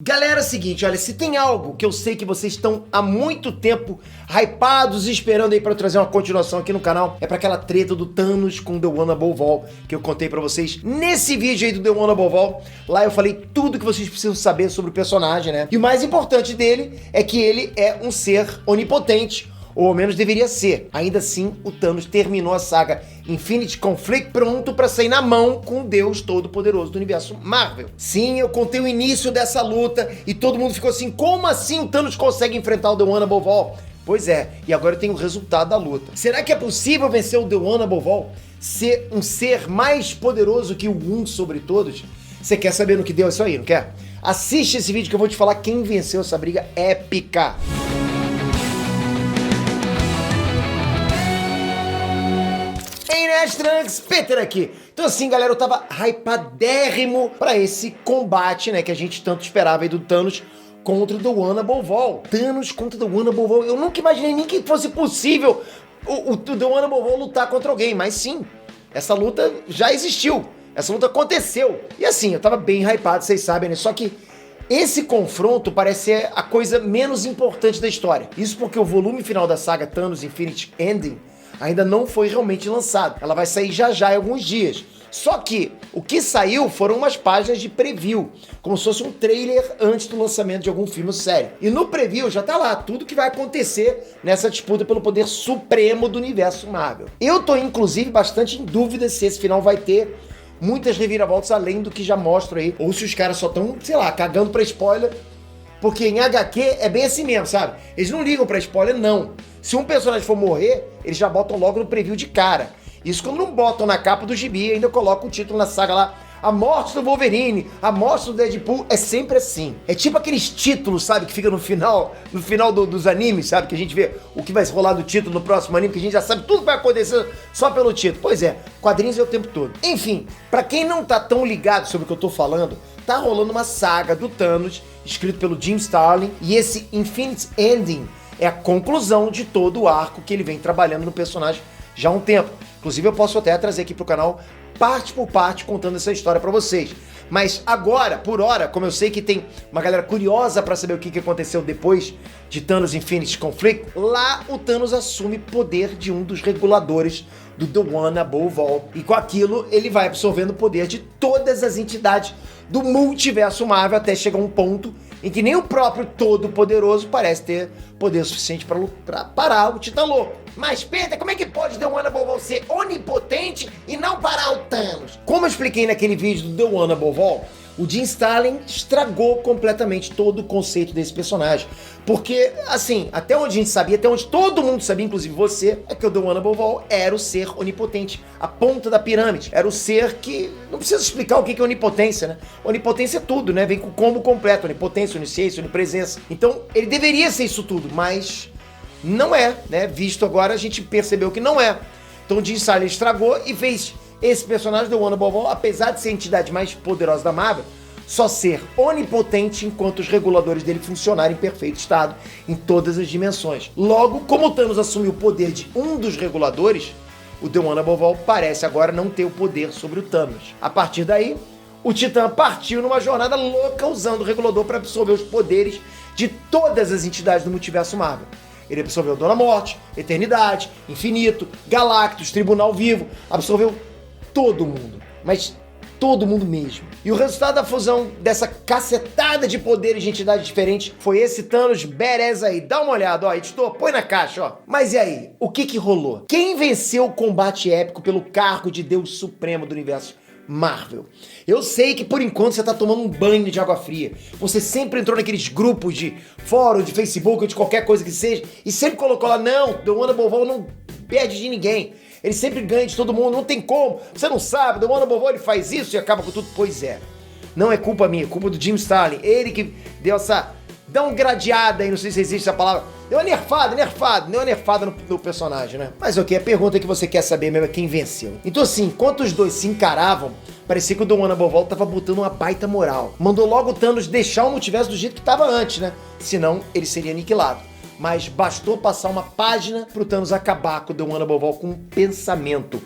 Galera, é o seguinte, olha, se tem algo que eu sei que vocês estão há muito tempo hypados e esperando aí pra eu trazer uma continuação aqui no canal, é pra aquela treta do Thanos com The One Above All, que eu contei pra vocês nesse vídeo aí do The One Above All. Lá eu falei tudo que vocês precisam saber sobre o personagem, né? E o mais importante dele é que ele é um ser onipotente, ou ao menos deveria ser. Ainda assim, o Thanos terminou a saga Infinity Conflict pronto pra sair na mão com o Deus Todo-Poderoso do universo Marvel. Sim, eu contei o início dessa luta e todo mundo ficou assim, como assim o Thanos consegue enfrentar o The One Above All? Pois é, e agora eu tenho o resultado da luta. Será que é possível vencer o The One Above All? Ser um ser mais poderoso que o Um sobre todos? Você quer saber no que deu isso aí, não quer? Assiste esse vídeo que eu vou te falar quem venceu essa briga épica. Trunks, Peter aqui. Então assim, galera, eu tava hypadérrimo pra esse combate, né, que a gente tanto esperava aí do Thanos contra o The One Above All. Thanos contra o The One Above All. Eu nunca imaginei nem que fosse possível o The One Above All lutar contra alguém, mas sim, essa luta já existiu. Essa luta aconteceu. E assim, eu tava bem hypado, vocês sabem, né? Só que esse confronto parece ser a coisa menos importante da história. Isso porque o volume final da saga Thanos Infinity Ending ainda não foi realmente lançado. Ela vai sair já em alguns dias. Só que o que saiu foram umas páginas de preview, como se fosse um trailer antes do lançamento de algum filme ou série. E no preview já tá lá tudo que vai acontecer nessa disputa pelo poder supremo do universo Marvel. Eu tô inclusive bastante em dúvida se esse final vai ter muitas reviravoltas além do que já mostro aí, ou se os caras só estão, sei lá, cagando pra spoiler. Porque em HQ é bem assim mesmo, sabe? Eles não ligam pra spoiler, não. Se um personagem for morrer, eles já botam logo no preview de cara. Isso quando não botam na capa do gibi, ainda colocam o título na saga lá, a morte do Wolverine, a morte do Deadpool, é sempre assim. É tipo aqueles títulos, sabe, que fica no final dos animes, sabe? Que a gente vê o que vai rolar do título no próximo anime, que a gente já sabe tudo que vai acontecer só pelo título. Pois é, quadrinhos é o tempo todo. Enfim, pra quem não tá tão ligado sobre o que eu tô falando, tá rolando uma saga do Thanos, escrito pelo Jim Starlin, e esse Infinity Ending é a conclusão de todo o arco que ele vem trabalhando no personagem já há um tempo. Inclusive eu posso até trazer aqui pro canal parte por parte contando essa história pra vocês. Mas agora, por hora, como eu sei que tem uma galera curiosa pra saber o que aconteceu depois de Thanos Infinity Conflict, lá o Thanos assume poder de um dos reguladores do The One Above All. E com aquilo ele vai absorvendo o poder de todas as entidades do multiverso Marvel até chegar a um ponto em que nem o próprio Todo-Poderoso parece ter poder suficiente pra parar o Titã Louco. Mas, Peter, como é que pode The One Above All ser onipotente e não parar o Thanos? Como eu expliquei naquele vídeo do The One Above All, o Jim Starlin estragou completamente todo o conceito desse personagem. Porque, assim, até onde a gente sabia, até onde todo mundo sabia, inclusive você, é que o The One Above All era o ser onipotente, a ponta da pirâmide. Era o ser que... Não precisa explicar o que é onipotência, né? Onipotência é tudo, né? Vem com o combo completo, onipotência, onisciência, onipresença. Então, ele deveria ser isso tudo, mas não é, né? Visto agora, a gente percebeu que não é. Então, o Jim Starlin estragou e fez esse personagem do One Above All, apesar de ser a entidade mais poderosa da Marvel, só ser onipotente enquanto os reguladores dele funcionarem em perfeito estado em todas as dimensões. Logo, como o Thanos assumiu o poder de um dos reguladores, o The One Above All parece agora não ter o poder sobre o Thanos. A partir daí, o Titã partiu numa jornada louca usando o regulador para absorver os poderes de todas as entidades do multiverso Marvel. Ele absorveu Dona Morte, Eternidade, Infinito, Galactus, Tribunal Vivo, absorveu todo mundo, mas todo mundo mesmo. E o resultado da fusão dessa cacetada de poderes de entidades diferentes foi esse Thanos badass aí. Dá uma olhada, ó, editor, põe na caixa, ó. Mas e aí, o que rolou? Quem venceu o combate épico pelo cargo de Deus Supremo do universo Marvel? Eu sei que por enquanto você tá tomando um banho de água fria. Você sempre entrou naqueles grupos de fórum, de Facebook ou de qualquer coisa que seja e sempre colocou lá, não, The One Above All não perde de ninguém. Ele sempre ganha de todo mundo, não tem como. Você não sabe, The One Above All ele faz isso e acaba com tudo. Pois é. Não é culpa minha, é culpa do Jim Starlin. Ele que deu essa downgradeada aí, não sei se existe essa palavra. Deu uma nerfada no personagem, né? Mas ok, a pergunta que você quer saber mesmo é quem venceu. Então assim, enquanto os dois se encaravam, parecia que o The One Above All tava botando uma baita moral. Mandou logo o Thanos deixar o multiverso do jeito que tava antes, né? Senão ele seria aniquilado. Mas bastou passar uma página pro Thanos acabar com o The One Above All com um pensamento.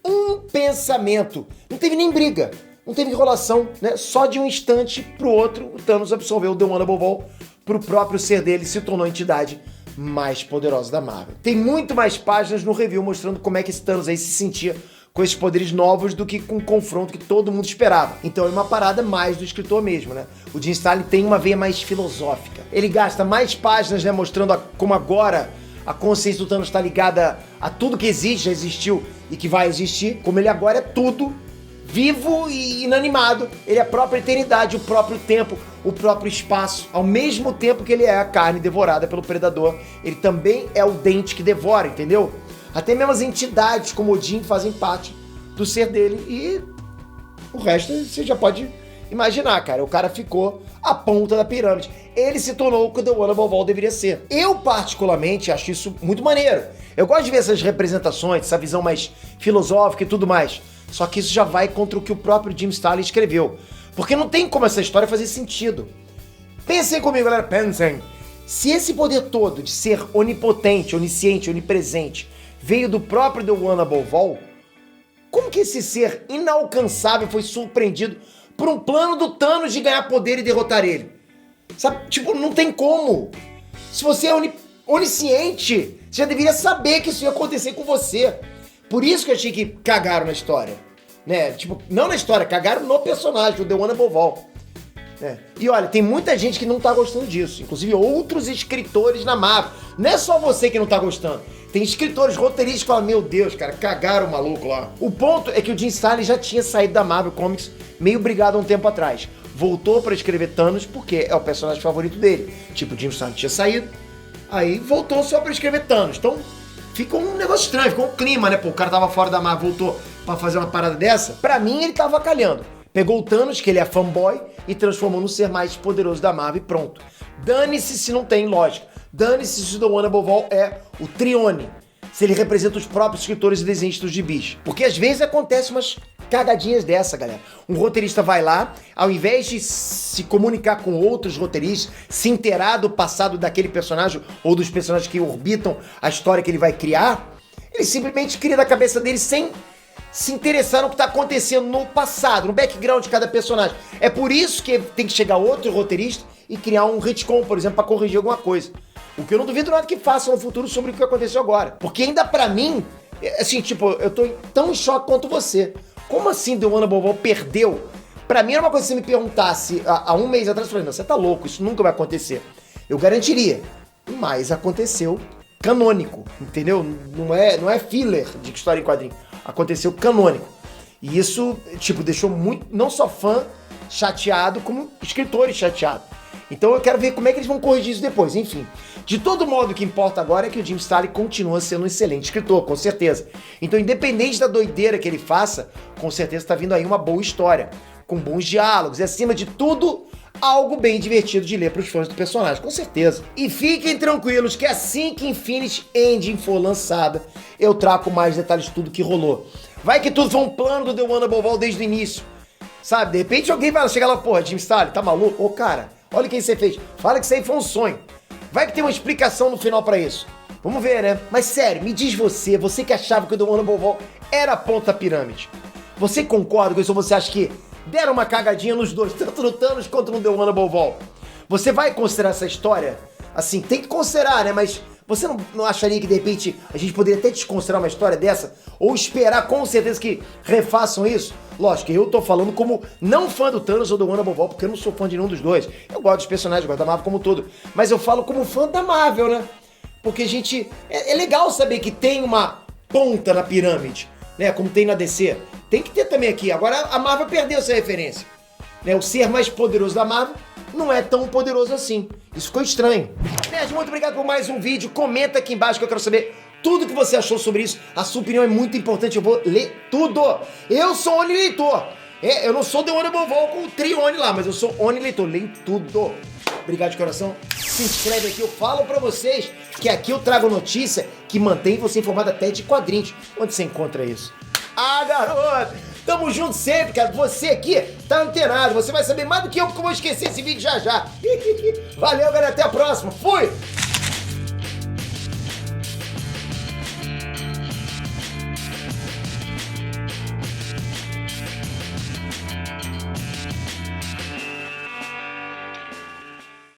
Um pensamento. Não teve nem briga. Não teve enrolação, né? Só de um instante pro outro, o Thanos absorveu o The Wonderful Ball pro próprio ser dele e se tornou a entidade mais poderosa da Marvel. Tem muito mais páginas no review mostrando como é que esse Thanos aí se sentia com esses poderes novos do que com o confronto que todo mundo esperava. Então é uma parada mais do escritor mesmo, né? O Jim Starlin tem uma veia mais filosófica. Ele gasta mais páginas, né, mostrando como agora a consciência do Thanos está ligada a tudo que existe, já existiu e que vai existir. Como ele agora é tudo, vivo e inanimado. Ele é a própria eternidade, o próprio tempo, o próprio espaço. Ao mesmo tempo que ele é a carne devorada pelo predador, ele também é o dente que devora, entendeu? Até mesmo as entidades como Odin fazem parte do ser dele e o resto você já pode imaginar, cara. O cara ficou a ponta da pirâmide. Ele se tornou o que o The Wonderful Ball deveria ser. Eu, particularmente, acho isso muito maneiro. Eu gosto de ver essas representações, essa visão mais filosófica e tudo mais. Só que isso já vai contra o que o próprio Jim Starlin escreveu. Porque não tem como essa história fazer sentido. Pensem comigo, galera. Pensem. Se esse poder todo de ser onipotente, onisciente, onipresente veio do próprio The Wonderful Ball, como que esse ser inalcançável foi surpreendido por um plano do Thanos de ganhar poder e derrotar ele? Sabe? Tipo, não tem como. Se você é onisciente, você já deveria saber que isso ia acontecer com você. Por isso que eu achei que cagaram na história, né? Tipo, não na história, cagaram no personagem, o The Wonderful Ball. E olha, tem muita gente que não tá gostando disso, inclusive outros escritores na Marvel. Não é só você que não tá gostando. Tem escritores, roteiristas que falam, meu Deus, cara, cagaram o maluco lá. O ponto é que o Jim Starlin já tinha saído da Marvel Comics meio brigado há um tempo atrás. Voltou pra escrever Thanos porque é o personagem favorito dele. Tipo, o Jim Starlin tinha saído, aí voltou só pra escrever Thanos. Então, fica um negócio estranho, ficou um clima, né? Pô, o cara tava fora da Marvel, voltou pra fazer uma parada dessa. Pra mim, ele tava calhando. Pegou o Thanos, que ele é fanboy, e transformou no ser mais poderoso da Marvel e pronto. Dane-se se não tem lógica. Dane-se se o The Wonderful Ball é o Trione. Se ele representa os próprios escritores e desenhistas dos gibis. Porque às vezes acontecem umas cagadinhas dessa, galera. Um roteirista vai lá, ao invés de se comunicar com outros roteiristas, se inteirar do passado daquele personagem ou dos personagens que orbitam a história que ele vai criar, ele simplesmente cria da cabeça dele sem se interessar no que está acontecendo no passado, no background de cada personagem. É por isso que tem que chegar outro roteirista e criar um retcon, por exemplo, para corrigir alguma coisa. O que eu não duvido nada que façam no futuro sobre o que aconteceu agora. Porque ainda pra mim, assim, tipo, eu tô tão em choque quanto você. Como assim The Wonderful Ball perdeu? Pra mim era uma coisa que você me perguntasse há um mês atrás, eu falei, não, você tá louco, isso nunca vai acontecer. Eu garantiria. Mas aconteceu canônico, entendeu? Não é filler de história em quadrinho. Aconteceu canônico. E isso, tipo, deixou muito, não só fã chateado, como escritores chateados. Então eu quero ver como é que eles vão corrigir isso depois, enfim. De todo modo, o que importa agora é que o Jim Starlin continua sendo um excelente escritor, com certeza. Então, independente da doideira que ele faça, com certeza tá vindo aí uma boa história, com bons diálogos e, acima de tudo, algo bem divertido de ler para os fãs do personagem, com certeza. E fiquem tranquilos que assim que Infinity Ending for lançada, eu trago mais detalhes de tudo que rolou. Vai que tudo foi um plano do The Wonderful Ball desde o início, sabe? De repente alguém vai chegar lá, porra, Jim Starlin, tá maluco? Ô, cara, olha o que você fez. Fala que isso aí foi um sonho. Vai que tem uma explicação no final pra isso. Vamos ver, né? Mas sério, me diz você que achava que o The Wonderful Ball era a ponta da pirâmide. Você concorda com isso ou você acha que deram uma cagadinha nos dois, tanto no Thanos quanto no The Wonderful Ball? Você vai considerar essa história? Assim, tem que considerar, né? Mas você não acharia que, de repente, a gente poderia até desconsiderar uma história dessa? Ou esperar, com certeza, que refaçam isso? Lógico, eu tô falando como não fã do Thanos ou do Wonderful Ball, porque eu não sou fã de nenhum dos dois. Eu gosto dos personagens, gosto da Marvel como um todo. Mas eu falo como fã da Marvel, né? Porque a gente... É legal saber que tem uma ponta na pirâmide, né? Como tem na DC. Tem que ter também aqui. Agora, a Marvel perdeu essa referência, né? O ser mais poderoso da Marvel não é tão poderoso assim. Isso ficou estranho. Nerd, muito obrigado por mais um vídeo. Comenta aqui embaixo que eu quero saber tudo que você achou sobre isso. A sua opinião é muito importante, eu vou ler tudo. Eu sou Oni Leitor. Eu não sou The Wonderful Ball com o Trione lá, mas eu sou Oni Leitor, leio tudo. Obrigado de coração. Se inscreve aqui, eu falo pra vocês que aqui eu trago notícia que mantém você informado até de quadrinhos. Onde você encontra isso? Ah, garoto! Tamo junto sempre, cara. Você aqui tá antenado. Você vai saber mais do que eu, porque eu vou esquecer esse vídeo já já. Valeu, galera. Até a próxima. Fui!